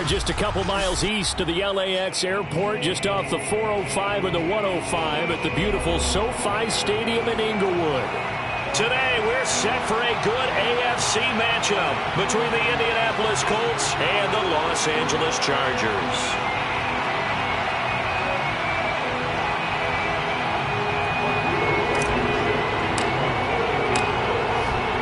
just a couple miles east of the LAX airport, just off the 405 and the 105 at the beautiful SoFi Stadium in Inglewood. Today, we're set for a good AFC matchup between the Indianapolis Colts and the Los Angeles Chargers.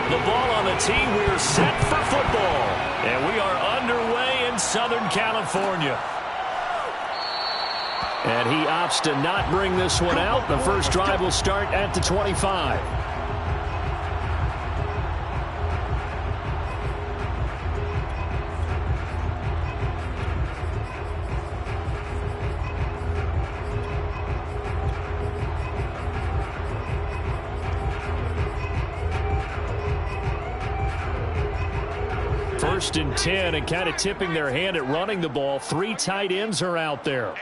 The ball on the tee, we're set for football. And we are underway in Southern California. And he opts to not bring this one out. The first drive will start at the 25. First and 10, and kind of tipping their hand at running the ball. 3 tight ends are out there.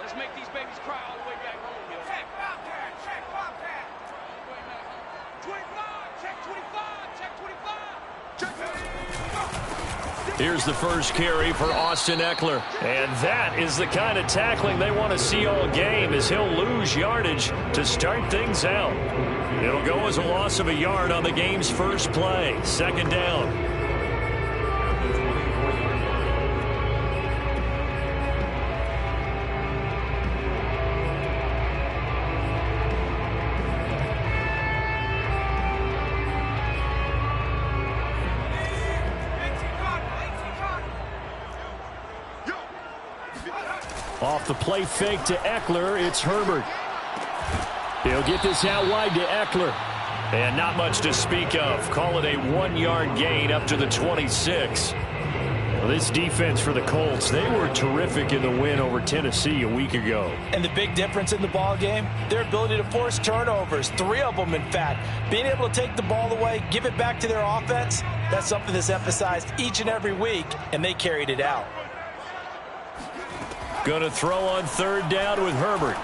Let's make these babies cry all the way back home. Check Bobcat, check Bobcat. 25, check 25, check 25. Here's the first carry for Austin Eckler. And that is the kind of tackling they want to see all game, as he'll lose yardage to start things out. It'll go as a loss of a yard on the game's first play. Second down. Off the play fake to Eckler, it's Herbert. He'll get this out wide to Eckler. And not much to speak of. Call it a 1-yard gain up to the 26. Well, this defense for the Colts, they were terrific in the win over Tennessee a week ago. And the big difference in the ball game, their ability to force turnovers, 3 of them in fact. Being able to take the ball away, give it back to their offense, that's something that's emphasized each and every week, and they carried it out. Going to throw on third down with Herbert.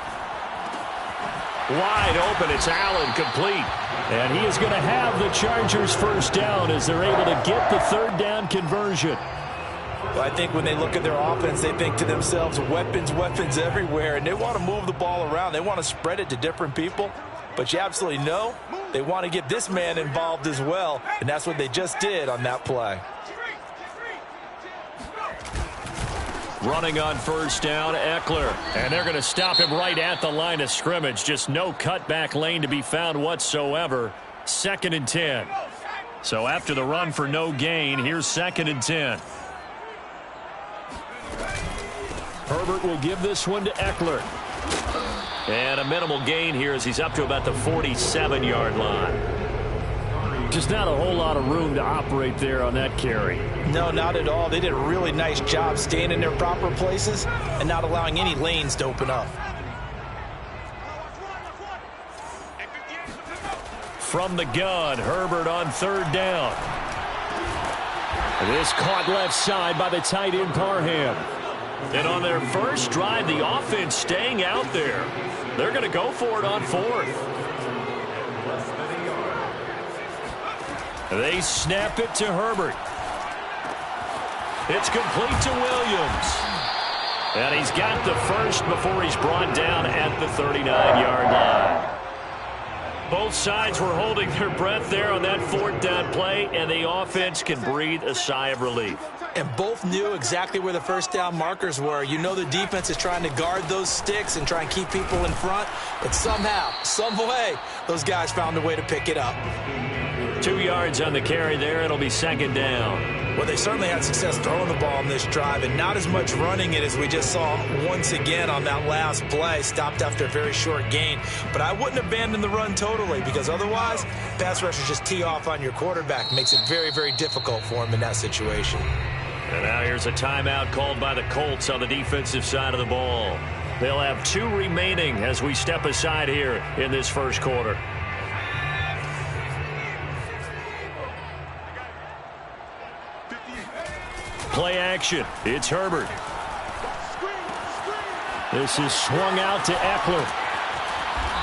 Wide open, it's Allen, complete. And he is going to have the Chargers first down as they're able to get the third down conversion. Well, I think when they look at their offense, they think to themselves, weapons, weapons everywhere, and they want to move the ball around. They want to spread it to different people. But you absolutely know they want to get this man involved as well, and that's what they just did on that play. Running on first down, Eckler. And they're going to stop him right at the line of scrimmage. Just no cutback lane to be found whatsoever. 2nd and 10. So after the run for no gain, here's 2nd and 10. Herbert will give this one to Eckler. And a minimal gain here as he's up to about the 47-yard line. Just not a whole lot of room to operate there on that carry. No, not at all. They did a really nice job staying in their proper places and not allowing any lanes to open up. From the gun, Herbert on third down. This caught left side by the tight end Parham. And on their first drive, the offense staying out there. They're going to go for it on 4th. They snap it to Herbert. It's complete to Williams. And he's got the first before he's brought down at the 39-yard line. Both sides were holding their breath there on that 4th down play, and the offense can breathe a sigh of relief. And both knew exactly where the first down markers were. You know the defense is trying to guard those sticks and try and keep people in front, but somehow, some way, those guys found a way to pick it up. 2 yards on the carry there. It'll be 2nd down. Well, they certainly had success throwing the ball in this drive, and not as much running it as we just saw once again on that last play. Stopped after a very short gain. But I wouldn't abandon the run totally, because otherwise, pass rushers just tee off on your quarterback. Makes it very, very difficult for him in that situation. And now here's a timeout called by the Colts on the defensive side of the ball. They'll have 2 remaining as we step aside here in this first quarter. Play action. It's Herbert. This is swung out to Eckler.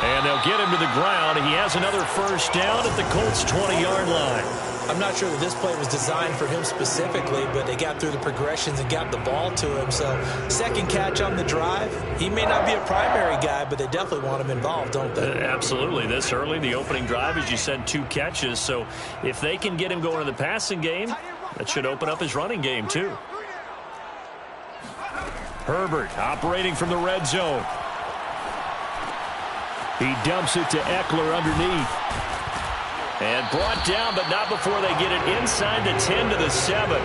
And they'll get him to the ground. He has another first down at the Colts' 20-yard line. I'm not sure that this play was designed for him specifically, but they got through the progressions and got the ball to him. So second catch on the drive. He may not be a primary guy, but they definitely want him involved, don't they? Absolutely. This early, the opening drive, as you said, 2 catches. So if they can get him going in the passing game, that should open up his running game too. Herbert operating from the red zone. He dumps it to Eckler underneath. And brought down, but not before they get it inside the 10 to the 7.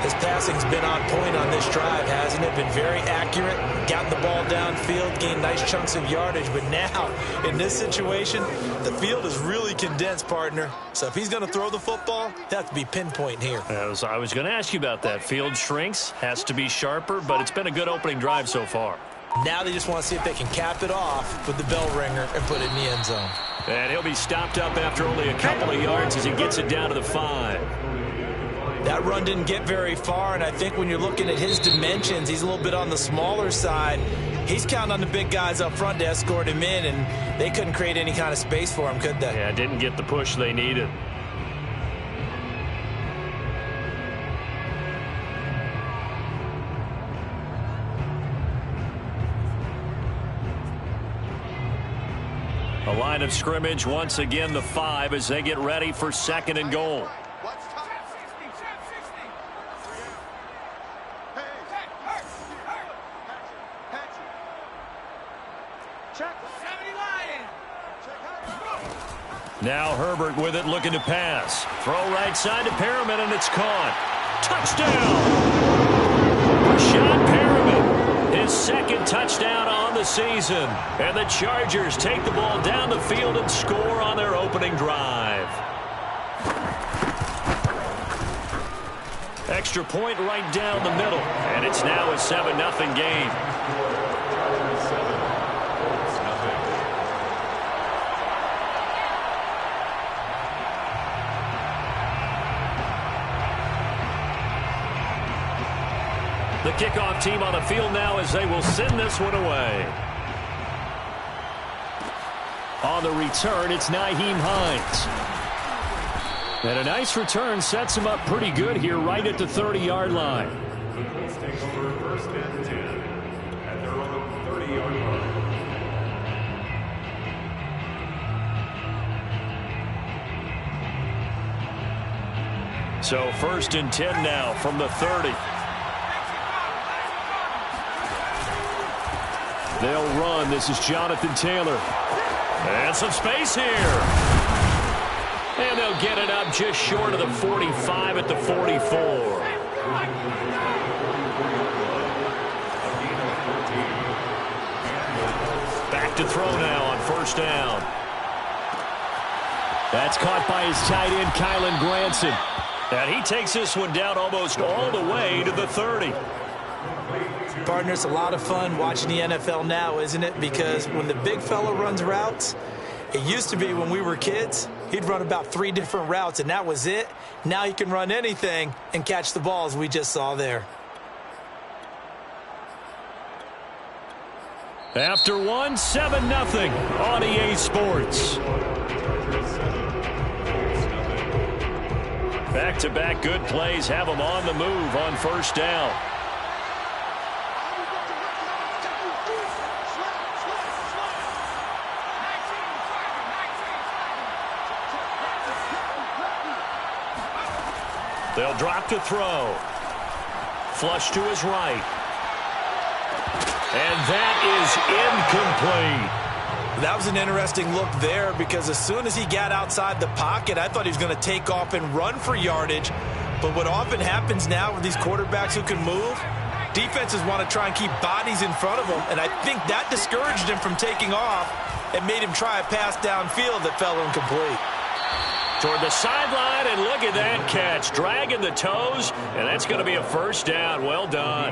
His passing's been on point on this drive, hasn't it? Been very accurate, gotten the ball downfield, gained nice chunks of yardage. But now, in this situation, the field is really condensed, partner. So if he's going to throw the football, he'll have to be pinpoint here. I was going to ask you about that. Field shrinks, has to be sharper, but it's been a good opening drive so far. Now they just want to see if they can cap it off with the bell ringer and put it in the end zone. And he'll be stopped up after only a couple of yards as he gets it down to the 5. That run didn't get very far, and I think when you're looking at his dimensions, he's a little bit on the smaller side. He's counting on the big guys up front to escort him in, and they couldn't create any kind of space for him, could they? Yeah, didn't get the push they needed. A line of scrimmage once again, the 5, as they get ready for 2nd and goal. Now Herbert with it, looking to pass. Throw right side to Perriman, and it's caught. Touchdown! Rashad Perriman, his 2nd touchdown on the season. And the Chargers take the ball down the field and score on their opening drive. Extra point right down the middle. And it's now a 7-0 game. The kickoff team on the field now as they will send this one away. On the return, it's Nyheim Hines. And a nice return sets him up pretty good here right at the 30-yard line. First and 10 at their own 30-yard line. So 1st and 10 now from the 30. They'll run. This is Jonathan Taylor. And some space here. And they'll get it up just short of the 45 at the 44. Back to throw now on 1st down. That's caught by his tight end, Kylen Granson. And he takes this one down almost all the way to the 30. Partner, it's a lot of fun watching the NFL now, isn't it? Because when the big fella runs routes, it used to be when we were kids, he'd run about 3 different routes, and that was it. Now he can run anything and catch the balls we just saw there. After 1, 7-0 on EA Sports. Back-to-back good plays have them on the move on 1st down. They'll drop to throw. Flush to his right. And that is incomplete. That was an interesting look there because as soon as he got outside the pocket, I thought he was going to take off and run for yardage. But what often happens now with these quarterbacks who can move, defenses want to try and keep bodies in front of them. And I think that discouraged him from taking off and made him try a pass downfield that fell incomplete. Toward the sideline, and look at that catch. Dragging the toes, and that's going to be a 1st down. Well done.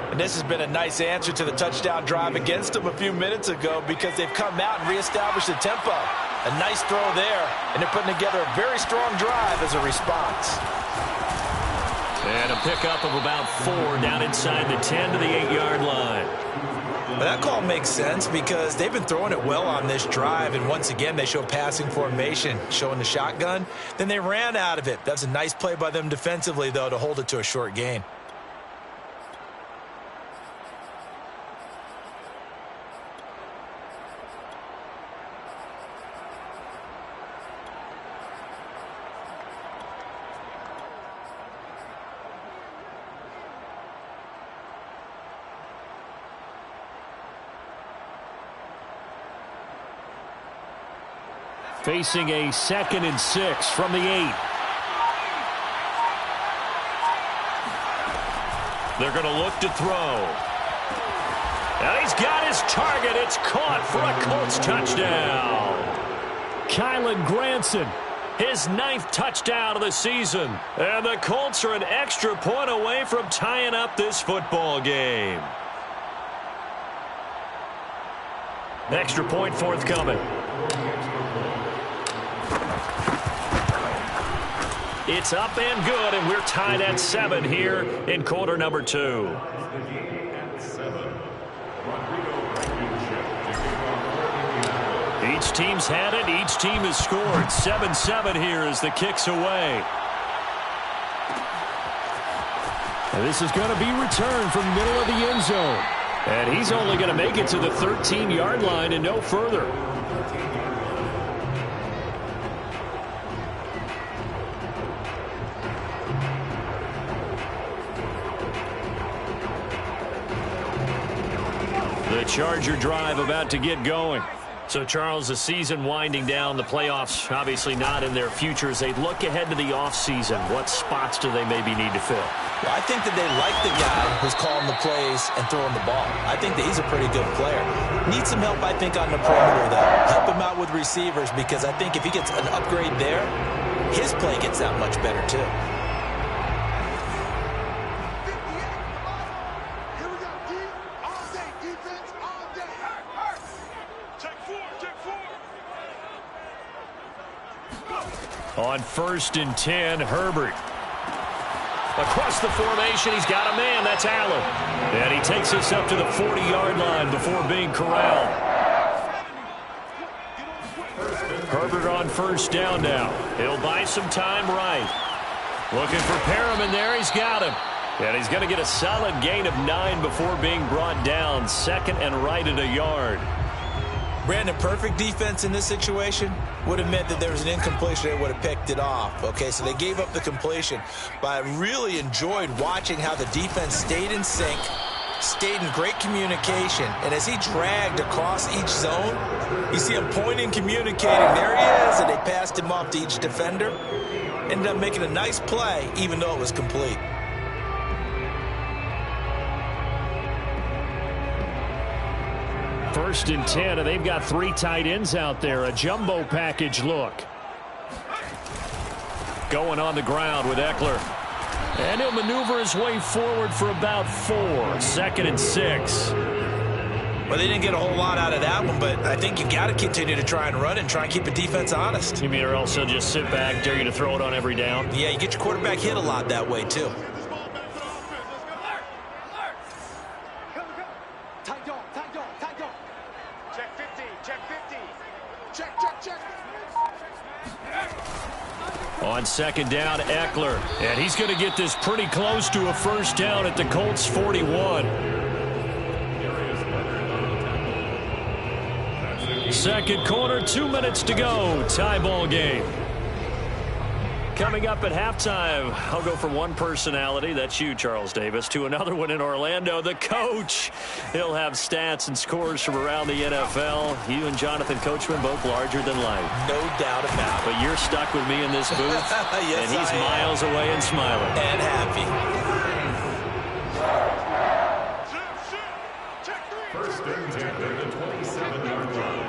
And this has been a nice answer to the touchdown drive against them a few minutes ago because they've come out and reestablished the tempo. A nice throw there, and they're putting together a very strong drive as a response. And a pickup of about 4 down inside the 10 to the 8-yard line. But that call makes sense because they've been throwing it well on this drive, and once again they show passing formation, showing the shotgun. Then they ran out of it. That's a nice play by them defensively, though, to hold it to a short gain. Facing a 2nd and 6 from the 8. They're going to look to throw. And he's got his target. It's caught for a Colts touchdown. Kylan Granson, his 9th touchdown of the season. And the Colts are an extra point away from tying up this football game. Extra point forthcoming. It's up and good, and we're tied at 7 here in quarter number 2. Each team's had it. Each team has scored. 7-7 here as the kick's away. And this is going to be returned from middle of the end zone. And he's only going to make it to the 13-yard line and no further. The Charger drive about to get going. So, Charles, the season winding down, the playoffs obviously not in their future. As they look ahead to the offseason, what spots do they maybe need to fill? Well, I think that they like the guy who's calling the plays and throwing the ball. I think that he's a pretty good player. Needs some help, I think, on the perimeter, though. Help him out with receivers, because I think if he gets an upgrade there, his play gets that much better, too. On 1st and 10, Herbert. Across the formation, he's got a man. That's Allen. And he takes us up to the 40-yard line before being corralled. Herbert on 1st down now. He'll buy some time right. Looking for Perriman there. He's got him. And he's going to get a solid gain of 9 before being brought down. 2nd and right at a yard. Brandon, perfect defense in this situation would have meant that there was an incompletion. They would have picked it off. Okay, so they gave up the completion. But I really enjoyed watching how the defense stayed in sync, stayed in great communication. And as he dragged across each zone, you see him pointing, communicating. There he is, and they passed him off to each defender. Ended up making a nice play, even though it was complete. 1st and 10, and they've got 3 tight ends out there. A jumbo package look. Going on the ground with Eckler. And he'll maneuver his way forward for about 4. 2nd and 6. Well, they didn't get a whole lot out of that one, but I think you got to continue to try and run and try and keep the defense honest. You mean, or else he'll just sit back, dare you to throw it on every down? Yeah, you get your quarterback hit a lot that way, too. On 2nd down, Eckler. And he's going to get this pretty close to a 1st down at the Colts 41. 2nd quarter, 2 minutes to go. Tie ball game. Coming up at halftime, I'll go from one personality, that's you, Charles Davis, to another one in Orlando, the coach. He'll have stats and scores from around the NFL. You and Jonathan Coachman both larger than life. No doubt about it. But you're stuck with me in this booth, yes, and he's miles away and smiling. And happy. 1st and 10 at the 27-yard line.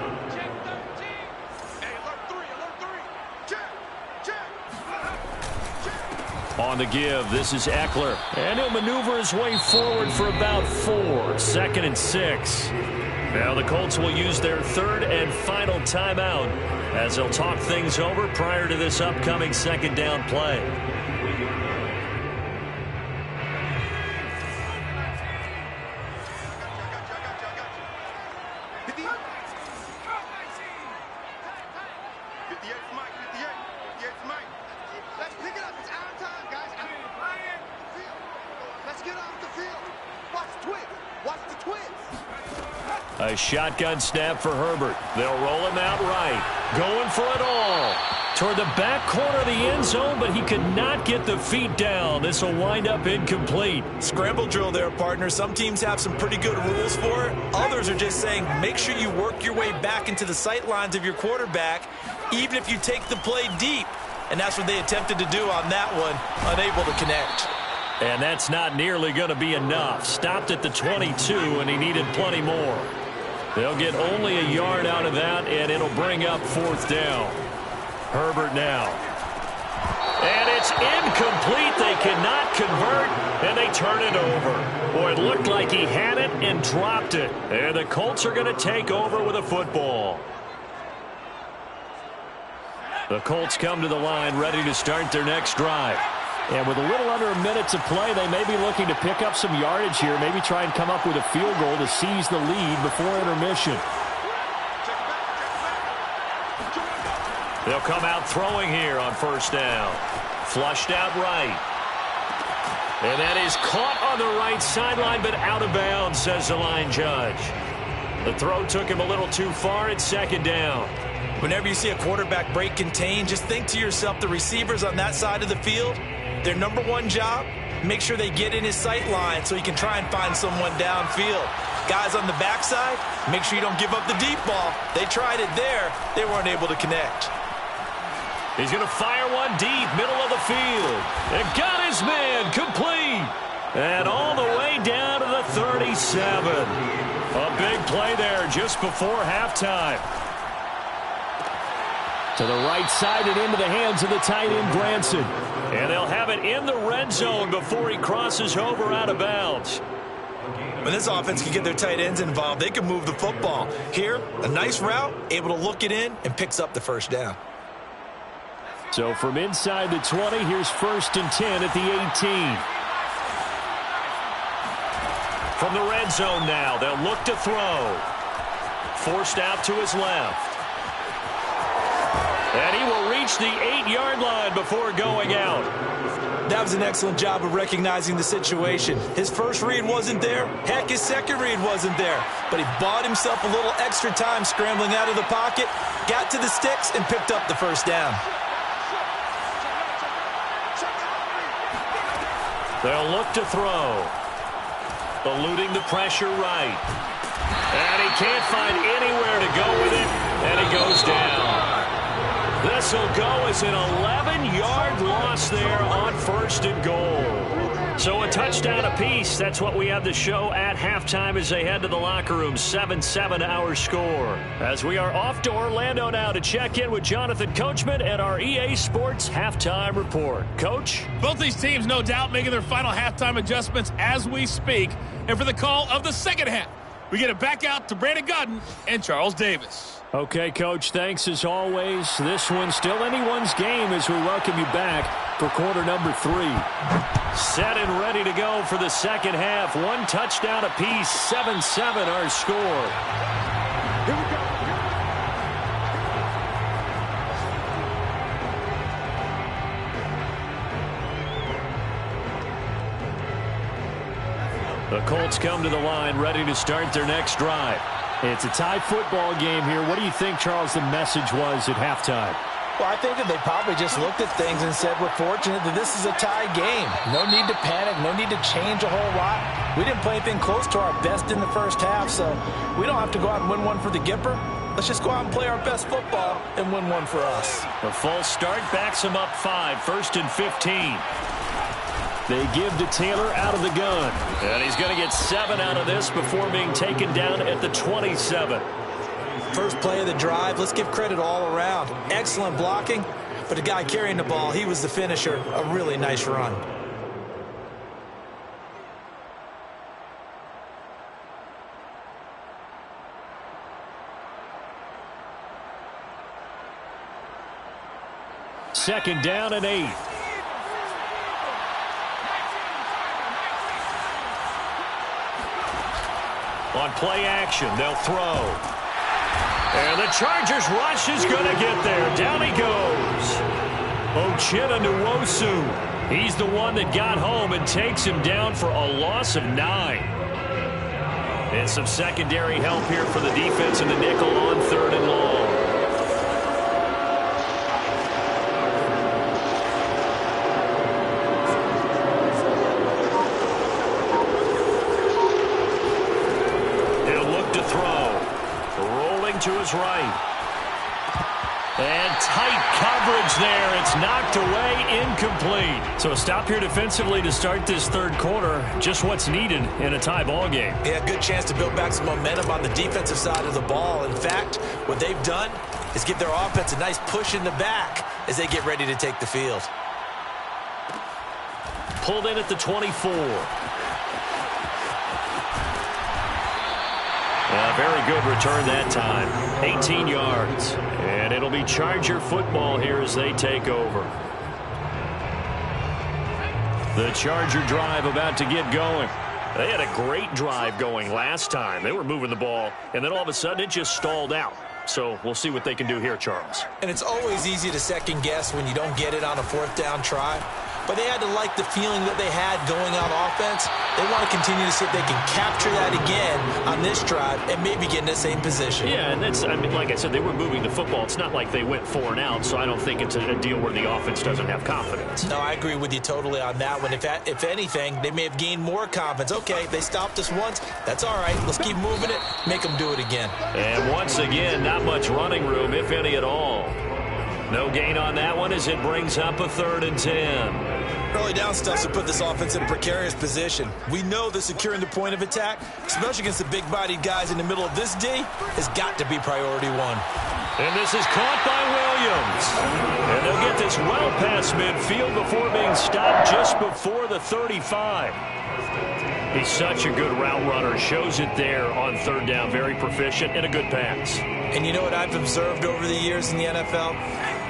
On the give, this is Eckler. And he'll maneuver his way forward for about 4. 2nd and 6. Now the Colts will use their 3rd and final timeout as they'll talk things over prior to this upcoming 2nd down play. Let's pick it up. It's our time, guys. Let's get off the field. Watch the twins. Watch the twins. A shotgun snap for Herbert. They'll roll him out right. Going for it all. Toward the back corner of the end zone, but he could not get the feet down. This will wind up incomplete. Scramble drill there, partner. Some teams have some pretty good rules for it. Others are just saying make sure you work your way back into the sight lines of your quarterback, even if you take the play deep. And that's what they attempted to do on that one, unable to connect. And that's not nearly going to be enough. Stopped at the 22, and he needed plenty more. They'll get only a yard out of that, and it'll bring up 4th down. Herbert now. And it's incomplete. They cannot convert, and they turn it over. Boy, it looked like he had it and dropped it. And the Colts are going to take over with a football. The Colts come to the line ready to start their next drive. And with a little under a minute to play, they may be looking to pick up some yardage here, maybe try and come up with a field goal to seize the lead before intermission. They'll come out throwing here on 1st down. Flushed out right. And that is caught on the right sideline, but out of bounds, says the line judge. The throw took him a little too far at 2nd down. Whenever you see a quarterback break contain, just think to yourself, the receivers on that side of the field, their number one job, make sure they get in his sight line so he can try and find someone downfield. Guys on the backside, make sure you don't give up the deep ball. They tried it there. They weren't able to connect. He's going to fire one deep, middle of the field. And got his man complete. And all the way down to the 37. A big play there just before halftime. To the right side and into the hands of the tight end, Granson. And they'll have it in the red zone before he crosses over out of bounds. When this offense can get their tight ends involved, they can move the football. Here, a nice route, able to look it in, and picks up the 1st down. So from inside the 20, here's 1st and 10 at the 18. From the red zone now, they'll look to throw. Forced out to his left. And he will reach the 8-yard line before going out. That was an excellent job of recognizing the situation. His first read wasn't there. Heck, his second read wasn't there. But he bought himself a little extra time scrambling out of the pocket, got to the sticks, and picked up the 1st down. They'll look to throw. Eluding the pressure right. And he can't find anywhere to go with it. And he goes down. This will go as an 11-yard loss there on 1st and goal. So a touchdown apiece. That's what we have to show at halftime as they head to the locker room. 7-7 our score. As we are off to Orlando now to check in with Jonathan Coachman and our EA Sports halftime report. Coach? Both these teams, no doubt, making their final halftime adjustments as we speak. And for the call of the second half, we get it back out to Brandon Godden and Charles Davis. Okay, Coach, thanks as always. This one's still anyone's game as we welcome you back for quarter number 3. Set and ready to go for the second half. One touchdown apiece, 7-7 our score. Here we go. The Colts come to the line ready to start their next drive. It's a tie football game here. What do you think, Charles, the message was at halftime? Well, I think that they probably just looked at things and said, we're fortunate that this is a tie game. No need to panic. No need to change a whole lot. We didn't play anything close to our best in the first half, so we don't have to go out and win one for the Gipper. Let's just go out and play our best football and win one for us. The false start backs them up 5, 1st and 15. They give to Taylor out of the gun. And he's going to get 7 out of this before being taken down at the 27. First play of the drive, let's give credit all around. Excellent blocking, but the guy carrying the ball, he was the finisher. A really nice run. Second down and 8. On play action, they'll throw. And the Chargers rush is going to get there. Down he goes. Uchenna-Nwosu. He's the one that got home and takes him down for a loss of 9. And some secondary help here for the defense in the nickel on 3rd and long. He'll look to throw. Rolling to his right. And tight coverage there. It's knocked away, incomplete. So a stop here defensively to start this 3rd quarter. Just what's needed in a tie ball game. Yeah, good chance to build back some momentum on the defensive side of the ball. In fact, what they've done is give their offense a nice push in the back as they get ready to take the field. Pulled in at the 24. A very good return that time. 18 yards. And it'll be Charger football here as they take over. The Charger drive about to get going. They had a great drive going last time. They were moving the ball, and then all of a sudden it just stalled out. So we'll see what they can do here, Charles. And it's always easy to second guess when you don't get it on a 4th down try. But they had to like the feeling that they had going on offense. They want to continue to see if they can capture that again on this drive and maybe get in the same position. Yeah, and that's, I mean, like I said, they were moving the football. It's not like they went 4 and out, so I don't think it's a deal where the offense doesn't have confidence. No, I agree with you totally on that one. If anything, they may have gained more confidence. Okay, they stopped us once. That's all right. Let's keep moving it. Make them do it again. And once again, not much running room, if any at all. No gain on that one as it brings up a 3rd and 10. Early down stuff to put this offense in a precarious position. We know that securing the point of attack, especially against the big-bodied guys in the middle of this D, has got to be priority 1. And this is caught by Williams. And they'll get this well past midfield before being stopped just before the 35. He's such a good route runner. Shows it there on 3rd down. Very proficient and a good pass. And you know what I've observed over the years in the NFL?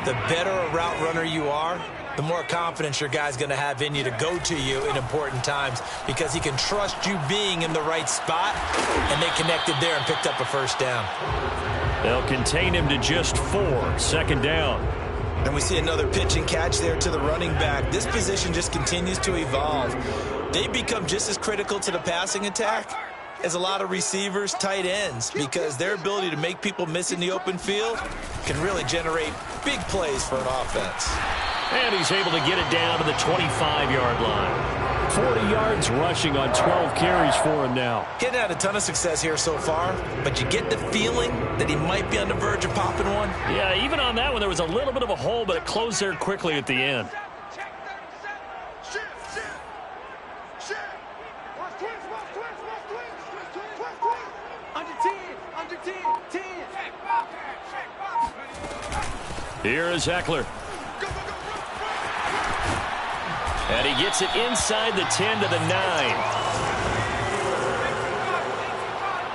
The better a route runner you are, the more confidence your guy's going to have in you to go to you in important times because he can trust you being in the right spot, and they connected there and picked up a 1st down. They'll contain him to just 4, 2nd down. And we see another pitch and catch there to the running back. This position just continues to evolve. They become just as critical to the passing attack as a lot of receivers, tight ends, because their ability to make people miss in the open field can really generate big plays for an offense. And he's able to get it down to the 25-yard line. 40 yards rushing on 12 carries for him now. Getting had a ton of success here so far, but you get the feeling that he might be on the verge of popping one. Yeah, even on that one, there was a little bit of a hole, but it closed there quickly at the end. Here is Eckler. And he gets it inside the 10 to the 9.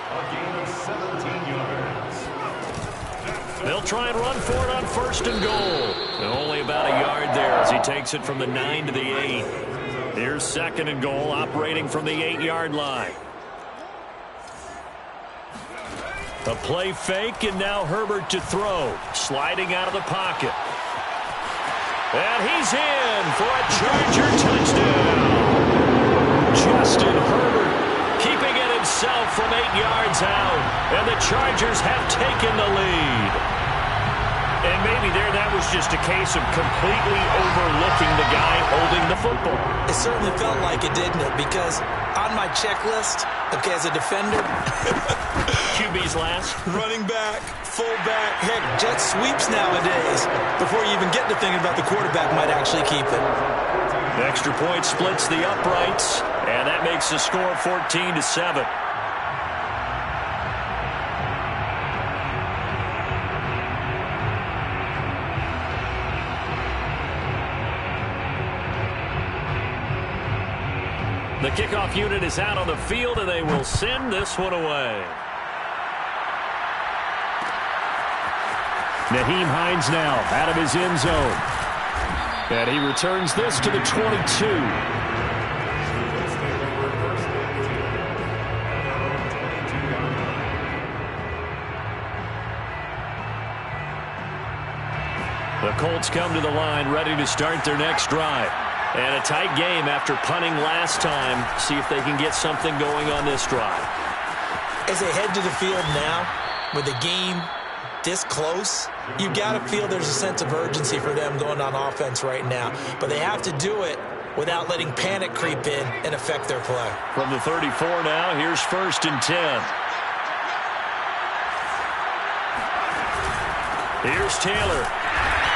A gain of 17 yards. They'll try and run for it on 1st and goal. And only about a yard there as he takes it from the 9 to the 8. Here's 2nd and goal, operating from the 8-yard line. A play fake, and now Herbert to throw. Sliding out of the pocket. And he's in for a Charger touchdown. Justin Herbert keeping it himself from 8 yards out. And the Chargers have taken the lead. And maybe there that was just a case of completely overlooking the guy holding the football. It certainly felt like it, didn't it? Because on my checklist, okay, as a defender, QB's last. running back, fullback, heck, jet sweeps nowadays. Before you even get to thinking about the quarterback might actually keep it. Extra point splits the uprights, and that makes the score 14-7. The kickoff unit is out on the field, and they will send this one away. Nyheim Hines now out of his end zone. And he returns this to the 22. The Colts come to the line ready to start their next drive. And a tight game after punting last time. See if they can get something going on this drive. As they head to the field now, with the game this close, you got to feel there's a sense of urgency for them going on offense right now. But they have to do it without letting panic creep in and affect their play. From the 34 now, here's 1st and 10. Here's Taylor.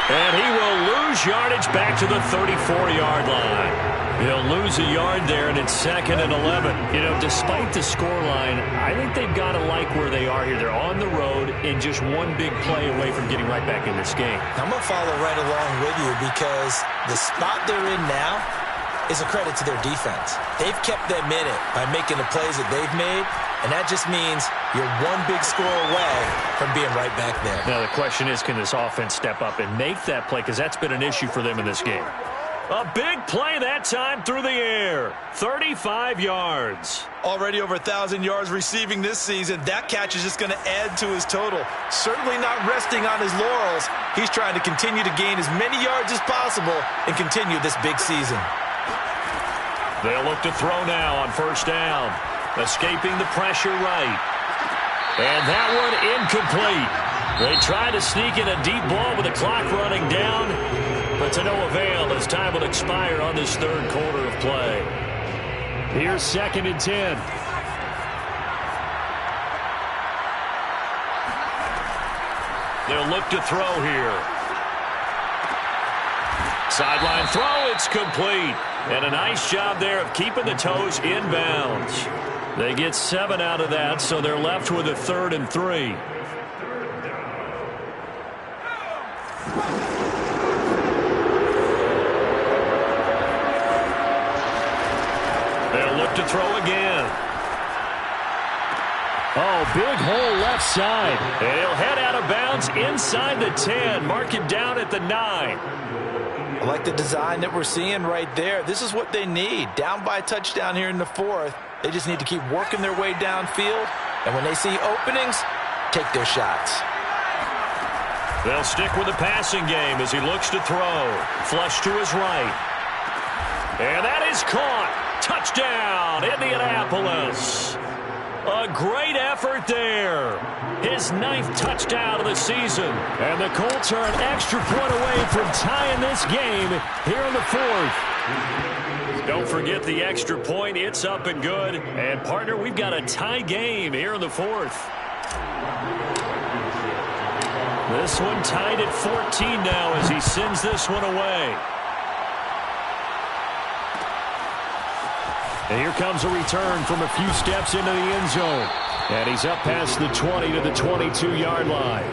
And he will lose yardage back to the 34-yard line. He'll lose a yard there, and it's 2nd and 11. You know, despite the scoreline, I think they've got to like where they are here. They're on the road and just one big play away from getting right back in this game. I'm going to follow right along with you because the spot they're in now is a credit to their defense. They've kept them in it by making the plays that they've made, and that just means you're one big score away from being right back there. Now the question is, can this offense step up and make that play? Because that's been an issue for them in this game. A big play that time through the air. 35 yards. Already over 1,000 yards receiving this season. That catch is just going to add to his total. Certainly not resting on his laurels. He's trying to continue to gain as many yards as possible and continue this big season. They'll look to throw now on 1st down. Escaping the pressure right. And that one incomplete. They try to sneak in a deep ball with the clock running down, but to no avail as time will expire on this 3rd quarter of play. Here's 2nd and 10. They'll look to throw here. Sideline throw, it's complete. And a nice job there of keeping the toes inbounds. They get 7 out of that, so they're left with a 3rd and 3. They'll look to throw again. Oh, big hole left side. And he'll head out of bounds inside the 10. Mark him down at the 9. I like the design that we're seeing right there. This is what they need. Down by a touchdown here in the 4th. They just need to keep working their way downfield. And when they see openings, take their shots. They'll stick with the passing game as he looks to throw. Flush to his right. And that is caught. Touchdown, Indianapolis. A great effort there. His 9th touchdown of the season. And the Colts are an extra point away from tying this game here in the 4th. Don't forget the extra point. It's up and good. And, partner, we've got a tie game here in the 4th. This one tied at 14 now as he sends this one away. And here comes a return from a few steps into the end zone. And he's up past the 20 to the 22-yard line.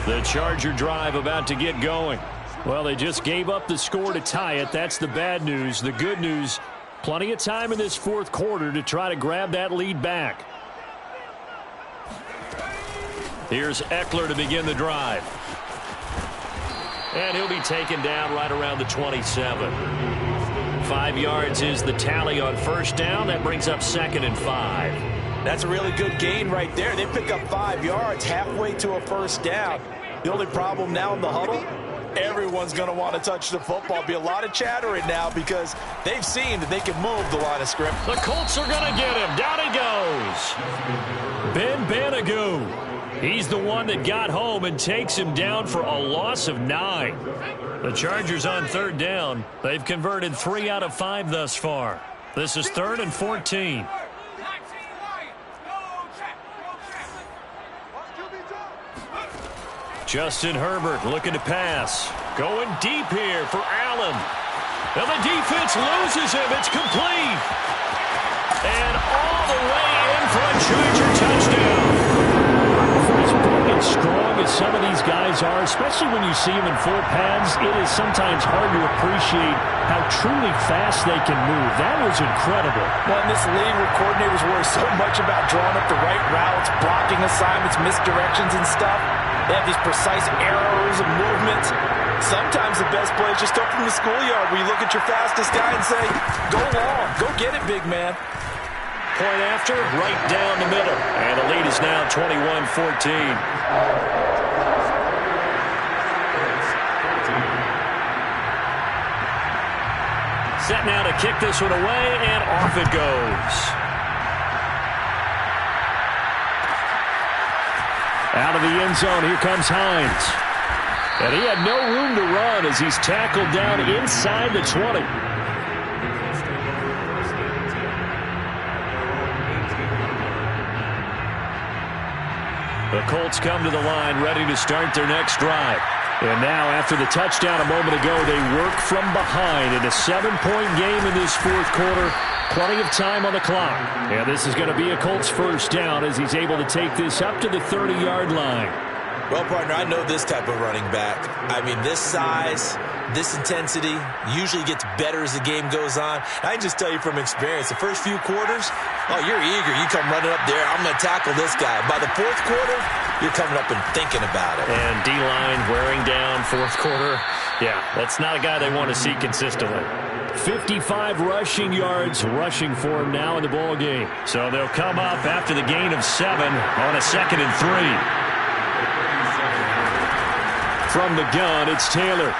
The Charger drive about to get going. Well, they just gave up the score to tie it. That's the bad news. The good news, plenty of time in this 4th quarter to try to grab that lead back. Here's Eckler to begin the drive. And he'll be taken down right around the 27. 5 yards is the tally on 1st down. That brings up 2nd and 5. That's a really good gain right there. They pick up 5 yards halfway to a 1st down. The only problem now in the huddle, everyone's going to want to touch the football. Be a lot of chattering now because they've seen that they can move the line of scrimmage. The Colts are going to get him. Down he goes. Ben Banagoo. He's the one that got home and takes him down for a loss of 9. The Chargers on 3rd down. They've converted 3 out of 5 thus far. This is 3rd and 14. Justin Herbert looking to pass. Going deep here for Allen. And the defense loses him. It's complete. And all the way in for a Charger touchdown. For as big and strong as some of these guys are, especially when you see them in full pads, it is sometimes hard to appreciate how truly fast they can move. That was incredible. Well, in this league where coordinators worry so much about drawing up the right routes, blocking assignments, misdirections and stuff, they have these precise arrows and movements. Sometimes the best play is just up from the schoolyard where you look at your fastest guy and say, go long, go get it, big man. point after, right down the middle. And the lead is now 21-14. Set now to kick this one away, and off it goes. Out of the end zone, here comes Hines. And he had no room to run as he's tackled down inside the 20. The Colts come to the line, ready to start their next drive. And now, after the touchdown a moment ago, they work from behind in a 7-point game in this fourth quarter. Plenty of time on the clock. And this is going to be a Colts first down as he's able to take this up to the 30-yard line. Well, partner, I know this type of running back. I mean, this size, this intensity usually gets better as the game goes on. I can just tell you from experience, the first few quarters, oh, you're eager. You come running up there, I'm going to tackle this guy. By the fourth quarter, you're coming up and thinking about it. And D-line wearing down fourth quarter. Yeah, that's not a guy they want to see consistently. 55 rushing yards rushing for him now in the ball game. So they'll come up after the gain of 7 on a 2nd and 3. From the gun, it's Taylor.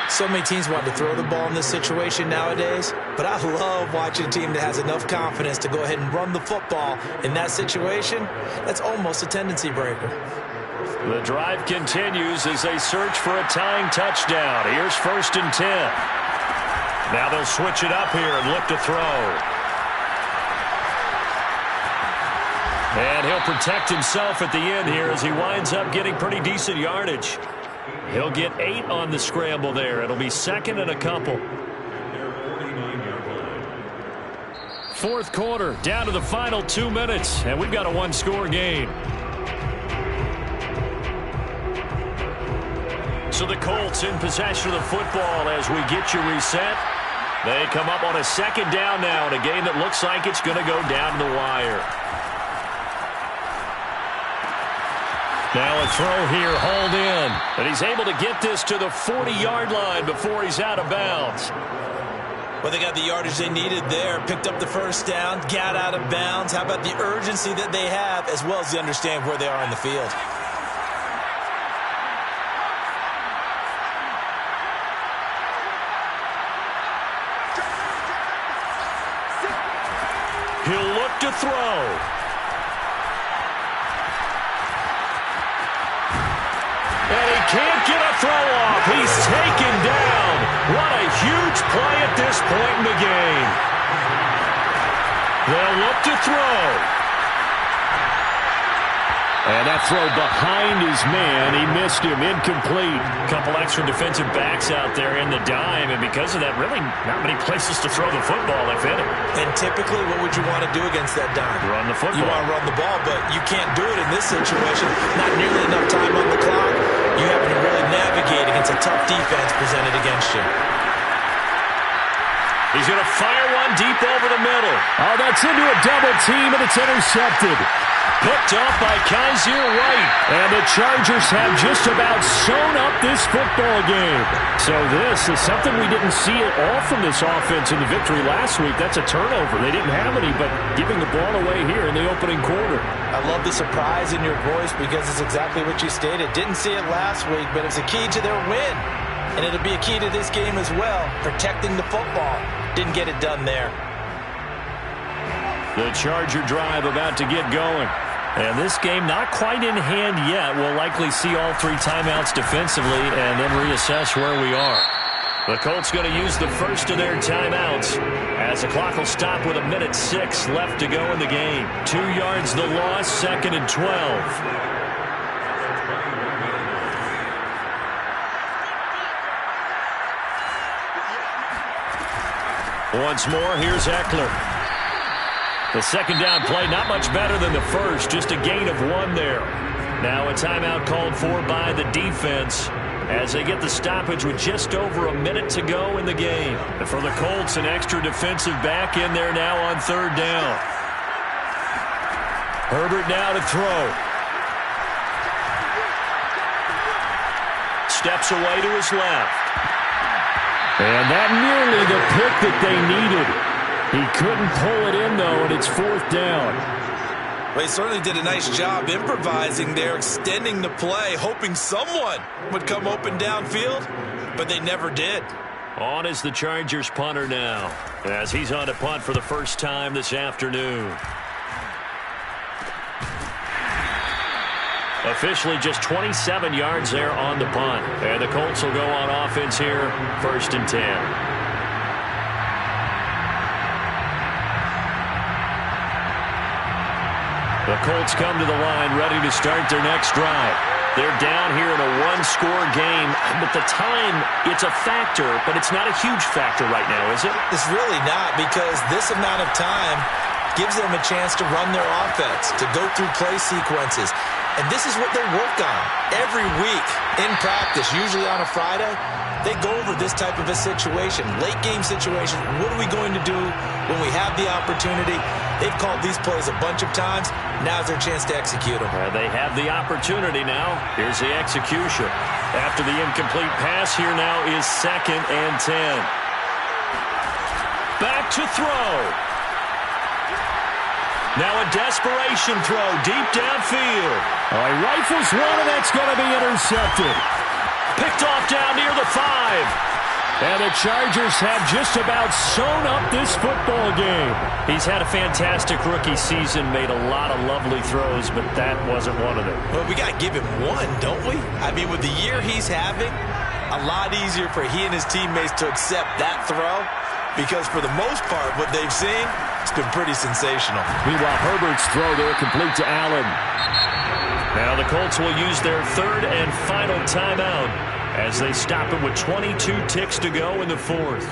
So many teams want to throw the ball in this situation nowadays, but I love watching a team that has enough confidence to go ahead and run the football in that situation. That's almost a tendency breaker. The drive continues as they search for a tying touchdown. Here's 1st and 10. Now they'll switch it up here and look to throw. And he'll protect himself at the end here as he winds up getting pretty decent yardage. He'll get 8 on the scramble there. It'll be 2nd and a couple. Fourth quarter, down to the final 2 minutes, and we've got a one-score game. So the Colts in possession of the football as we get you reset. They come up on a 2nd down now in a game that looks like it's going to go down the wire. Now a throw here, hauled in. And he's able to get this to the 40-yard line before he's out of bounds. Well, they got the yardage they needed there. Picked up the first down, got out of bounds. How about the urgency that they have as well as they understand where they are in the field? He'll look to throw. And he can't get a throw off. He's taken down. What a huge play at this point in the game. They'll look to throw. And that throw behind his man. He missed him. Incomplete. Couple extra defensive backs out there in the dime. And because of that, really not many places to throw the football, if any. And typically, what would you want to do against that dime? Run the football. You want to run the ball, but you can't do it in this situation. Not nearly enough time on the clock. You have to really navigate against a tough defense presented against you. He's going to fire one deep over the middle. Oh, that's into a double team, and it's intercepted. Picked off by Kaiser White. And the Chargers have just about sewn up this football game. So this is something we didn't see at all from this offense in the victory last week. That's a turnover. They didn't have any, but giving the ball away here in the opening quarter. I love the surprise in your voice because it's exactly what you stated. Didn't see it last week, but it's a key to their win. And it'll be a key to this game as well, protecting the football. Didn't get it done there. The Charger drive about to get going. And this game not quite in hand yet. We'll likely see all 3 timeouts defensively and then reassess where we are. The Colts going to use the first of their timeouts as the clock will stop with 1:06 left to go in the game. 2 yards the loss, 2nd and 12. Once more, here's Eckler. The 2nd down play, not much better than the first, just a gain of 1 there. Now a timeout called for by the defense as they get the stoppage with just over 1 minute to go in the game. And for the Colts, an extra defensive back in there now on 3rd down. Herbert now to throw. Steps away to his left. And that nearly the pick that they needed. He couldn't pull it in, though, and it's 4th down. Well, he certainly did a nice job improvising there, extending the play, hoping someone would come open downfield, but they never did. On is the Chargers punter now, as he's on to punt for the first time this afternoon. Officially just 27 yards there on the punt. And the Colts will go on offense here, 1st and 10. The Colts come to the line ready to start their next drive. They're down here in a one-score game, but the time, it's a factor, but it's not a huge factor right now, is it? It's really not, because this amount of time gives them a chance to run their offense, to go through play sequences. And this is what they work on every week in practice, usually on a Friday. They go over this type of a situation, late game situation. What are we going to do when we have the opportunity? They've called these plays a bunch of times. Now's their chance to execute them. They have the opportunity now. Here's the execution. After the incomplete pass, here now is 2nd and 10. Back to throw. Now a desperation throw deep downfield. He rifles one, and that's going to be intercepted. Picked off down near the 5. And the Chargers have just about sewn up this football game. He's had a fantastic rookie season, made a lot of lovely throws, but that wasn't one of them. Well, we got to give him one, don't we? I mean, with the year he's having, a lot easier for he and his teammates to accept that throw, because for the most part, what they've seen, it's been pretty sensational. Meanwhile, Herbert's throw there complete to Allen. Now the Colts will use their 3rd and final timeout as they stop it with 22 ticks to go in the 4th.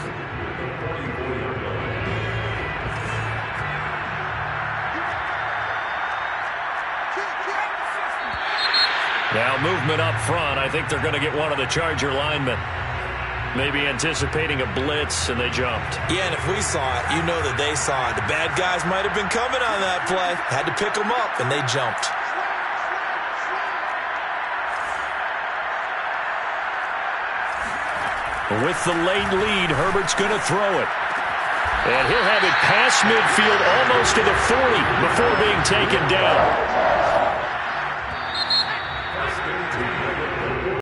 Now movement up front. I think they're going to get one of the Charger linemen. Maybe anticipating a blitz, and they jumped. Yeah, and if we saw it, you know that they saw it. The bad guys might have been coming on that play. Had to pick them up, and they jumped. With the late lead, Herbert's going to throw it. And he'll have it past midfield, almost to the 40, before being taken down.